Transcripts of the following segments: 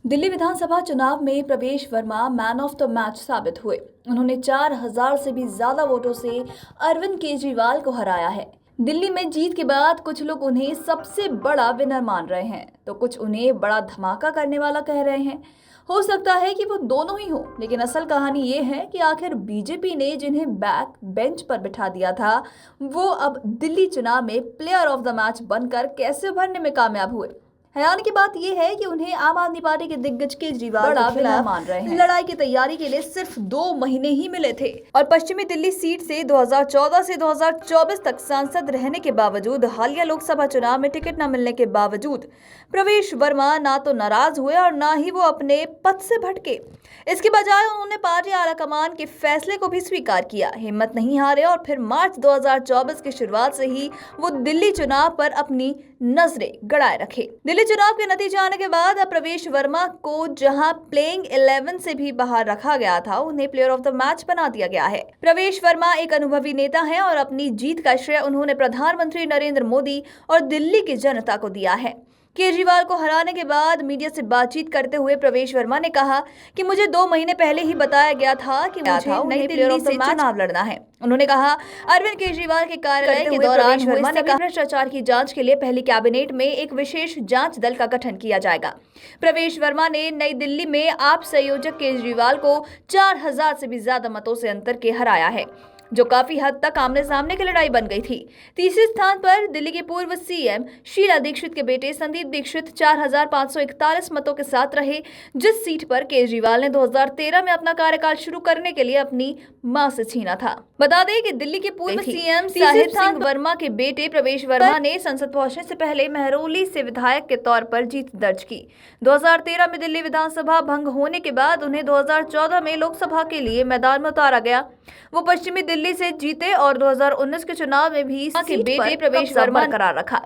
दिल्ली विधानसभा चुनाव में प्रवेश Verma man of the match साबित हुए। उन्होंने 4000 से भी ज्यादा वोटों से अरविंद केजरीवाल को हराया है। दिल्ली में जीत के बाद कुछ लोग उन्हें सबसे बड़ा विनर मान रहे हैं, तो कुछ उन्हें बड़ा धमाका करने वाला कह रहे हैं। हो सकता है कि वो दोनों ही हो, लेकिन असल कहानी ये है कि आखिर बीजेपी ने जिन्हें बैक बेंच पर बिठा दिया था, वो अब दिल्ली चुनाव में प्लेयर ऑफ द मैच बनकर कैसे उभरने में कामयाब हुए। हैरान की बात यह है कि उन्हें आम आदमी पार्टी के दिग्गज केजरीवाल के खिलाफ मान रहे हैं। लड़ाई की तैयारी के लिए सिर्फ 2 महीने ही मिले थे और पश्चिमी दिल्ली सीट से 2014 से 2024 तक सांसद रहने के बावजूद हालिया लोकसभा चुनाव में टिकट न मिलने के बावजूद प्रवेश वर्मा ना तो नाराज हुए और ना ही वो अपने पद से भटके। इसके बजाय उन्होंने पार्टी आलाकमान के फैसले को भी स्वीकार किया, हिम्मत नहीं हारे और फिर मार्च 2024 की शुरुआत से ही वो दिल्ली चुनाव पर अपनी नजरें गड़ाए रखे। दिल्ली चुनाव के नतीजे आने के बाद अब प्रवेश वर्मा को जहां प्लेइंग 11 से भी बाहर रखा गया था, उन्हें प्लेयर ऑफ द मैच बना दिया गया है। प्रवेश वर्मा एक अनुभवी नेता हैं और अपनी जीत का श्रेय उन्होंने प्रधानमंत्री नरेंद्र मोदी और दिल्ली की जनता को दिया है। केजरीवाल को हराने के बाद मीडिया से बातचीत करते हुए प्रवेश वर्मा ने कहा कि मुझे 2 महीने पहले ही बताया गया था कि मुझे नई दिल्ली से चुनाव लड़ना है। उन्होंने कहा, अरविंद केजरीवाल के कार्यालय के दौरान वर्मा ने कहा, भ्रष्टाचार की जांच के लिए पहली कैबिनेट में एक विशेष जांच दल का गठन किया जाएगा। प्रवेश वर्मा ने नई दिल्ली में आप संयोजक केजरीवाल को 4000 से भी ज्यादा मतों से अंतर के हराया है, जो काफी हद तक आमने सामने की लड़ाई बन गई थी। तीसरे स्थान पर दिल्ली के पूर्व सीएम शीला दीक्षित के बेटे संदीप दीक्षित 4541 मतों के साथ रहे, जिस सीट पर केजरीवाल ने 2013 में अपना कार्यकाल शुरू करने के लिए अपनी मां से छीना था। बता दें कि दिल्ली के पूर्व सीएम साहिब सिंह वर्मा के बेटे प्रवेश वर्मा ने संसद पहुंचने से पहले महरौली से विधायक के तौर पर जीत दर्ज की। 2013 में दिल्ली विधानसभा भंग होने के बाद उन्हें 2014 में लोकसभा के लिए मैदान में उतारा गया। वो पश्चिमी दिल्ली से जीते और 2019 के चुनाव में भी के बेटे प्रवेश वर्मा बरकरार रखा।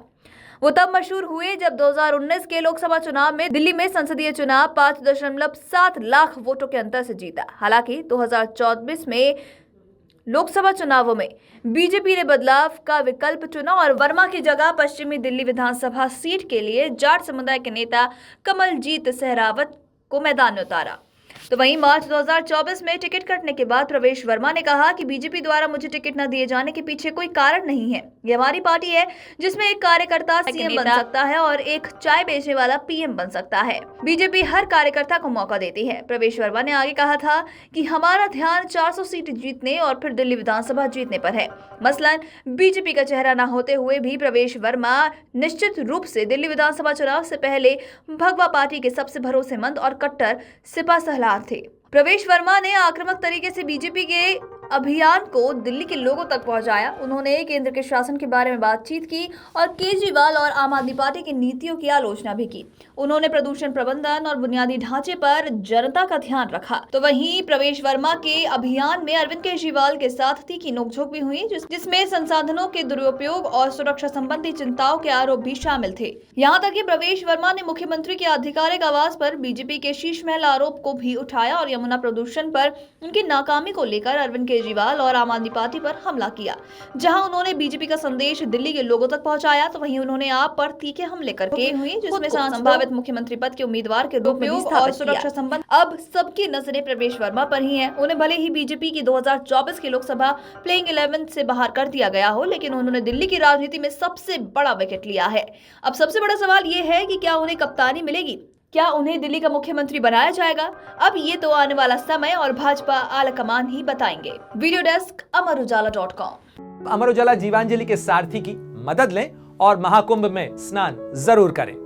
वो तब मशहूर हुए जब 2019 के लोकसभा चुनाव में दिल्ली में संसदीय चुनाव 5.7 लाख वोटों के अंतर से जीता। हालांकि 2024 में लोकसभा चुनावों में बीजेपी ने बदलाव का विकल्प चुना और वर्मा की जगह पश्चिमी दिल्ली विधानसभा सीट के लिए जाट समुदाय के नेता कमलजीत सहरावत को मैदान में उतारा। तो वहीं मार्च 2024 में टिकट कटने के बाद प्रवेश वर्मा ने कहा कि बीजेपी द्वारा मुझे टिकट न दिए जाने के पीछे कोई कारण नहीं है। ये हमारी पार्टी है जिसमें एक कार्यकर्ता सीएम बन सकता है और एक चाय बेचने वाला पीएम बन सकता है। बीजेपी हर कार्यकर्ता को मौका देती है। प्रवेश वर्मा ने आगे कहा था कि हमारा ध्यान 400 सीट जीतने और फिर दिल्ली विधानसभा जीतने पर है। मसलन बीजेपी का चेहरा न होते हुए भी प्रवेश वर्मा निश्चित रूप से दिल्ली विधानसभा चुनाव से पहले भगवा पार्टी के सबसे भरोसेमंद और कट्टर सिपा सलार थे। प्रवेश वर्मा ने आक्रामक तरीके से बीजेपी के अभियान को दिल्ली के लोगों तक पहुंचाया। उन्होंने केंद्र के शासन के बारे में बातचीत की और केजरीवाल और आम आदमी पार्टी की नीतियों की आलोचना भी की। उन्होंने प्रदूषण प्रबंधन और बुनियादी ढांचे पर जनता का ध्यान रखा। तो वहीं प्रवेश वर्मा के अभियान में अरविंद केजरीवाल के साथ तीखी नोकझोंक भी हुई, जिसमें संसाधनों के दुरुपयोग और सुरक्षा संबंधी चिंताओं के आरोप भी शामिल थे। यहाँ तक कि प्रवेश वर्मा ने मुख्यमंत्री के आधिकारिक आवास पर बीजेपी के शीश महल आरोप को भी उठाया और यमुना प्रदूषण पर उनकी नाकामी को लेकर अरविंद केजरीवाल और आम आदमी पार्टी पर हमला किया। जहां उन्होंने बीजेपी का संदेश दिल्ली के लोगों तक पहुंचाया, तो वहीं उन्होंने आप पर तीखे हमले करके हुई, जिसमें संभावित मुख्यमंत्री पद के उम्मीदवार के रूप में और सुरक्षा संबंध अब सबकी नजरें प्रवेश वर्मा पर ही हैं। उन्हें भले ही बीजेपी की 2024 की लोकसभा प्लेइंग 11 से बाहर कर दिया गया हो, लेकिन उन्होंने दिल्ली की राजनीति में सबसे बड़ा विकेट लिया है। अब सबसे बड़ा सवाल ये है कि क्या उन्हें कप्तानी मिलेगी, क्या उन्हें दिल्ली का मुख्यमंत्री बनाया जाएगा? अब ये तो आने वाला समय और भाजपा आलाकमान ही बताएंगे। Video desk amarujala.com। Amar Ujala Jeevanjali के सारथी की मदद लें और महाकुंभ में स्नान जरूर करें।